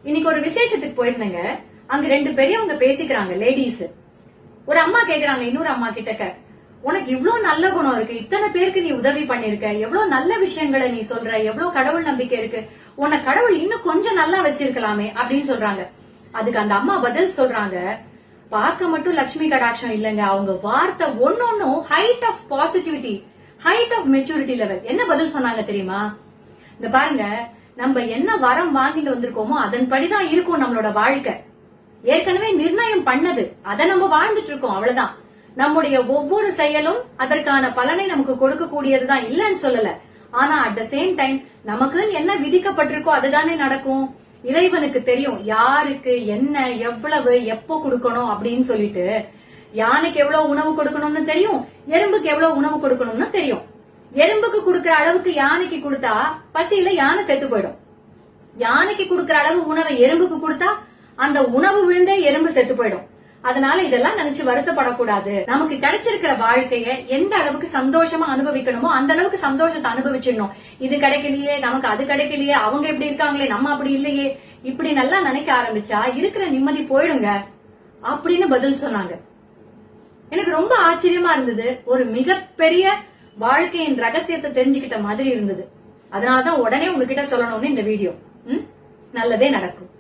இன்னைக்கு ஒரு விசேஷத்துக்கு போயிருந்தேங்க. அங்க 2 பெரியவங்க பேசிக்கிறாங்க, லேடிஸ். ஒரு அம்மா கேக்குறாங்க இன்னொரு அம்மா கிட்டக்க, உனக்கு இவ்ளோ நல்ல குணம் இருக்கு, இத்தனை பேருக்கு நீ உதவி பண்ணிருக்க, எவ்வளவு நல்ல விஷயங்களை நீ சொல்ற, எவ்வளவு கடவுள் நம்பிக்கை இருக்கு, உன்னை கடவுள் இன்னும் கொஞ்சம் நல்லா வச்சிருக்கலாமே அப்படின்னு சொல்றாங்க. அதுக்கு அந்த அம்மா பதில் சொல்றாங்க, பார்க்க மட்டும் லட்சுமி கடாட்சம் இல்லங்க, அவங்க வார்த்தை ஒன்னொன்னும் height of positivity, height of maturity level. என்ன பதில் சொன்னாங்க தெரியுமா? இந்த பாருங்க, நம்ம என்ன வரம் வாங்கிட்டு வந்திருக்கோமோ அதன்படிதான் இருக்கும் நம்மளோட வாழ்க்கை. ஏற்கனவே நிர்ணயம் பண்ணது, அதை நம்ம வாழ்ந்துட்டு இருக்கோம், அவ்வளவுதான். நம்முடைய ஒவ்வொரு செயலும் அதற்கான பலனை நமக்கு கொடுக்கக்கூடியதுதான், இல்லன்னு சொல்லல. ஆனா அட் த சேம் டைம் நமக்கு என்ன விதிக்கப்பட்டிருக்கோ அதுதானே நடக்கும். இறைவனுக்கு தெரியும் யாருக்கு என்ன எவ்வளவு எப்போ கொடுக்கணும் அப்படின்னு சொல்லிட்டு. யானைக்கு எவ்வளவு உணவு கொடுக்கணும்னு தெரியும், எறும்புக்கு எவ்வளவு உணவு கொடுக்கணும்னு தெரியும். எறும்புக்கு கொடுக்கற அளவுக்கு யானைக்கு கொடுத்தா பசியில யானை செத்து போயிடும். யானைக்கு கொடுக்கற அளவு உணவை எறும்புக்கு கொடுத்தா அந்த உணவு விழுந்தே எறும்பு செத்து போயிடும். அதனால இதெல்லாம் நினைச்சு வருத்தப்படக்கூடாது. நமக்கு கிடைச்சிருக்கிற வாழ்க்கைய எந்த அளவுக்கு சந்தோஷமா அனுபவிக்கணுமோ அந்த அளவுக்கு சந்தோஷத்தை அனுபவிச்சிடணும். இது கிடைக்கலையே, நமக்கு அது கிடைக்கலையே, அவங்க எப்படி இருக்காங்களே, நம்ம அப்படி இல்லையே, இப்படி நல்லா நினைக்க ஆரம்பிச்சா இருக்கிற நிம்மதி போயிடுங்க அப்படின்னு பதில் சொன்னாங்க. எனக்கு ரொம்ப ஆச்சரியமா இருந்தது. ஒரு மிகப்பெரிய வாழ்க்கையின் ரகசியத்தை தெரிஞ்சுக்கிட்ட மாதிரி இருந்தது. அதனாலதான் உடனே உங்ககிட்ட சொல்லணும்னு இந்த வீடியோ. நல்லதே நடக்கும்.